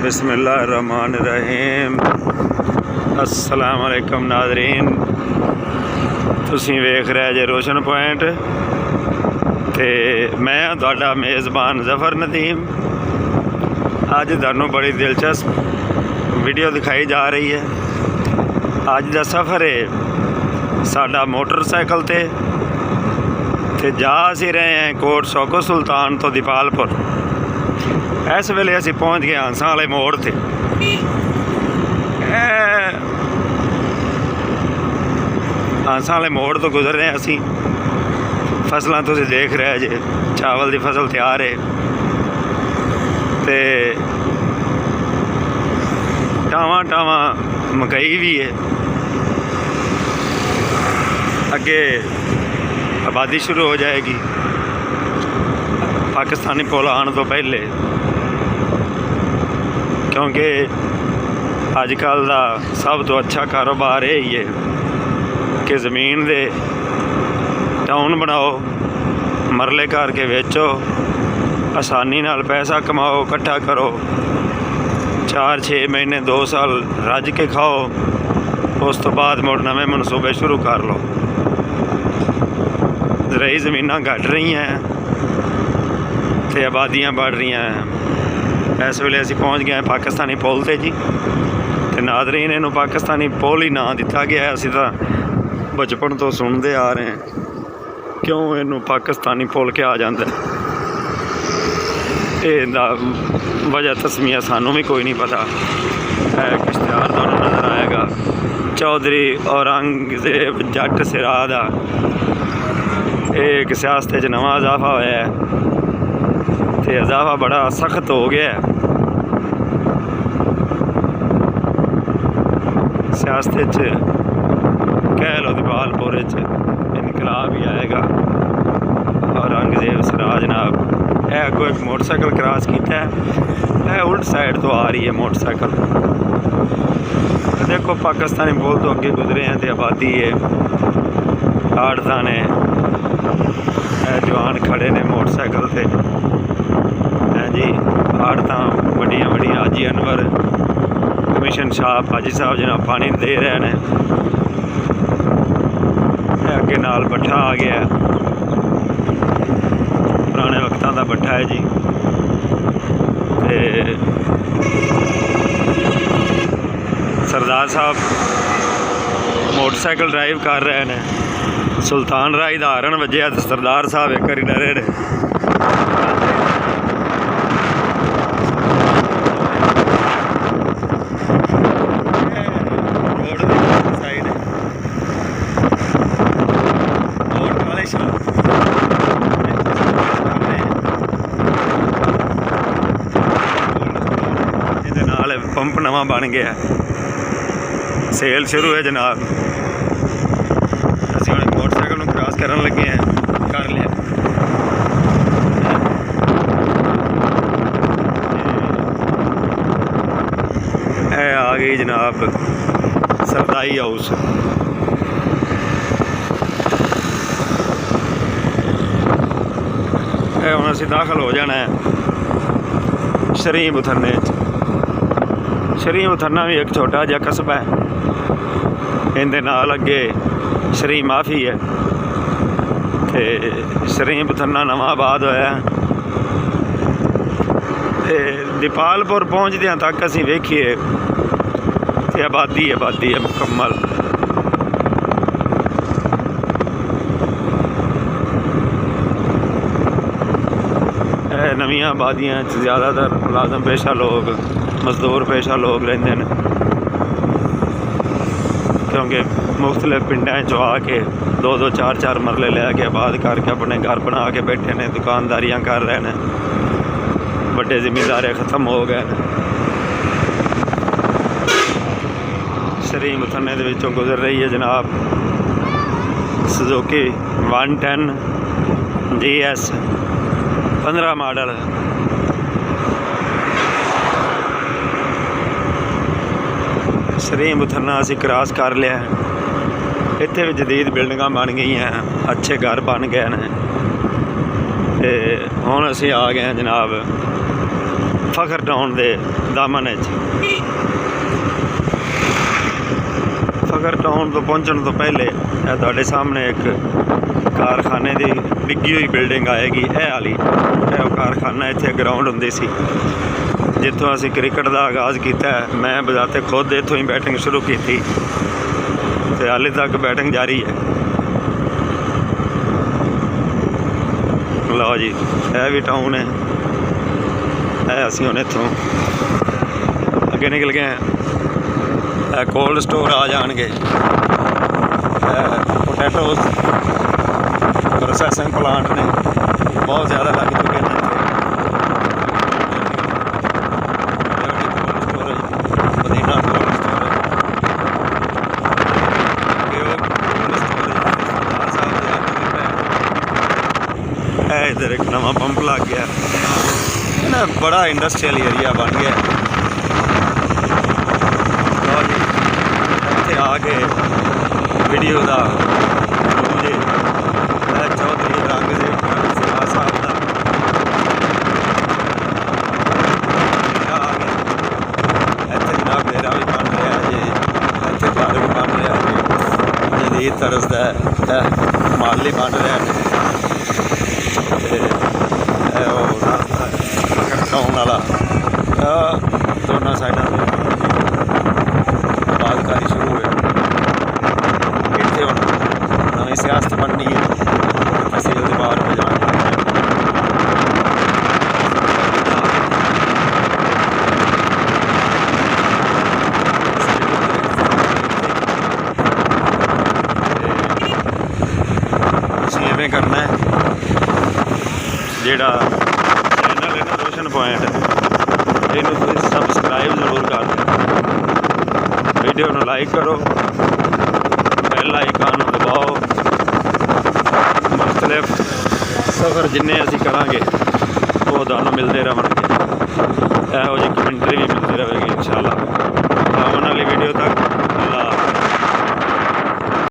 बिस्मिल्लाहिर्रहमानिर्रहीम। अस्सलाम वालेकुम नाज़रीन, तुसीं वेख रहे जे रोशन पॉइंट ते मैं तुहाडा मेज़बान ज़फ़र नदीम। अज तुहानू बड़ी दिलचस्प वीडियो दिखाई जा रही है। अज का सफ़र है साडा मोटरसाइकिल ते जा असी रहे हैं कोट शौको सुल्तान तो दीपालपुर। इस वेले असी पहुँच गए हंसा वाले मोड़ ते। हंसा वाले मोड़ तो गुजर रहे हैं असी। फसलां तुसीं देख रहे जे, चावल की फसल तैयार है ते टावां टावां मकई भी है। अगे आबादी शुरू हो जाएगी पाकिस्तानी पुल आने तो पहले, क्योंकि अजकल का सब तो अच्छा कारोबार यही है कि ज़मीन दे टाउन बनाओ, मरले करके बेचो, आसानी नाल पैसा कमाओ, इकट्ठा करो, 4-6 महीने 2 साल रज के खाओ, उस तो बाद मुड़ नवे मनसूबे शुरू कर लो। ज़राई ज़मीनां घट रही हैं तो आबादियाँ बढ़ रही हैं। इस वेले असी पहुँच गए पाकिस्तानी पुल ते जी। तो नाज़रीन, इनू पाकिस्तानी पुल ही ना दिता गया है। असी तो बचपन तो सुनते आ रहे हैं क्यों इनू पाकिस्तानी पुल क्या जाता है। इसका वजह तस्मिया सानू भी कोई नहीं पता है। इश्तिहार तुहानू नज़र आएगा, चौधरी औरंगजेब जट सिरा दा एक सियासत च नवा इजाफा होया है तो इजाफा बड़ा सख्त हो गया है। सियासत कह लो दीपालपुर इनकलाब ही आएगा। औरंगजेब सिरा जनाब है अगो एक मोटरसाइकिल क्रॉस किया है, उल्ट साइड तो आ रही है मोटरसाइकिल। देखो पाकिस्तानी पुल तो अगे गुजरे हैं तो आबादी है, आड़ता ने जवान खड़े ने मोटरसाइकिल से है जी। आड़ता बड़िया बड़िया हाजी अनवर कमीशन शाह हाजी साहब जनाब पानी दे रहे हैं। अगे नाल भट्ठा आ गया, पुराने वक्तां दा भट्ठा है जी। ते सरदार साहब मोटरसाइकिल ड्राइव कर रहे हैं। सुल्तान राय का हारन वजया तो सरदार साहब एक बारी डरे ने। पंप नवा बन गया, सेल शुरू है जनाब। असीं हुण मोटरसाइकिल नूं क्रॉस करन लगे हैं, कर लिया। ए आ गई जनाब सरदाई हाउस। हुण असीं दाखल हो जाना है शरीम उतरने। शरीम उतरना भी एक छोटा जिहा कस्बा है, इहदे नाल अगे शरीम माफी है ते शरीम उतरना नवा आबाद होया। दीपालपुर पहुँचदियां तक असीं वेखीए ते आबादी है मुकम्मल। नवीं आबादियां ज़्यादातर मुलाजम पेशा लोग, मजदूर पेशा लोग रहते हैं, क्योंकि मुख्तलिफ पिंडों चो आके 2-2 4-4 मरले लैके आबाद करके अपने घर बना के बैठे ने, दुकानदारियां कर रहे हैं। बड़े जिम्मेदारे ख़त्म हो गए हैं। शरीम उतरने के विचों गुजर रही है जनाब सुजुकी 110 GS 15 मॉडल। शरीम उतरना असी क्रॉस कर लिया है। इत्थे भी जदीद बिल्डिंगां बन गई हैं, अच्छे घर बन गए हैं। हुण असी आ गए हैं जनाब ਫਖਰ ਟਾਊਨ ਦੇ ਦਾਮਨ ਵਿੱਚ। ਫਖਰ ਟਾਊਨ ਤੋਂ ਪਹੁੰਚਣ ਤੋਂ ਪਹਿਲੇ ਇਹ ਤੁਹਾਡੇ ਸਾਹਮਣੇ ਇੱਕ ਕਾਰਖਾਨੇ ਦੀ ਡਿੱਗੀ ਹੋਈ ਬਿਲਡਿੰਗ ਆਏਗੀ। ਇਹ ਵਾਲੀ ਇਹ ਉਹ ਕਾਰਖਾਨਾ, ਇੱਥੇ ਗਰਾਊਂਡ ਹੁੰਦੀ ਸੀ ਜਿੱਥੋਂ ਅਸੀਂ ਕ੍ਰਿਕਟ ਦਾ ਆਗਾਜ਼ ਕੀਤਾ। ਮੈਂ ਬਜ਼ਾਤੇ ਖੁਦ ਇੱਥੋਂ ਹੀ ਬੈਟਿੰਗ ਸ਼ੁਰੂ ਕੀਤੀ ਤੇ ਹਾਲੇ ਤੱਕ ਬੈਟਿੰਗ ਜਾਰੀ ਹੈ। ਲਓ ਜੀ, ਇਹ ਵੀ ਟਾਊਨ ਹੈ। ਇਹ ਅਸੀਂ ਹੁਣ ਇੱਥੋਂ ਅੱਗੇ ਨਿਕਲ ਗਏ। ਇਹ ਕੋਲਡ ਸਟੋਰ ਆ ਜਾਣਗੇ। ਪੋਟੈਟੋਸ ਪ੍ਰੋਸੈਸਿੰਗ ਪਲਾਂਟ ਨੇ, ਬਹੁਤ ਜ਼ਿਆਦਾ ਲੱਗ ਚੁੱਕੇ ਨੇ ਇੱਥੇ। इधर एक नवा पंप लग गया ना, बड़ा इंडस्ट्रियल एरिया बन गया। इतने आके वीडियो का मुझे चौधरी रंग से साहब का इतने जनाब डेरा भी बन रहा जी, इतने घर भी बन रहा जी, जदीद तरस का माली बन रहा है। टाउन वाला दोनों साइडों से बागकारी शुरू है। इतने हम नवी सियासत बननी है, किसी बाहर पे जाना इवें करना है। ਜਿਹੜਾ ਚੈਨਲ ਹੈ ਨਾ ਰੋਸ਼ਨ ਪੁਆਇੰਟ, ਇਹਨੂੰ ਤੁਸੀਂ ਸਬਸਕ੍ਰਾਈਬ ਜ਼ਰੂਰ ਕਰ ਦਿਓ। ਵੀਡੀਓ ਨੂੰ ਲਾਈਕ ਕਰੋ, ਬੈਲ ਆਈਕਨ ਨੂੰ ਦਬਾਓ। ਮੁਖਤਲਿਫ ਸਫ਼ਰ ਜਿੰਨੇ ਅਸੀਂ ਕਰਾਂਗੇ ਉਹ ਤੁਹਾਨੂੰ ਮਿਲਦੇ ਰਹਿਣਗੇ। ਇਹੋ ਜਿਹੀ ਕਮੈਂਟਰੀ ਵੀ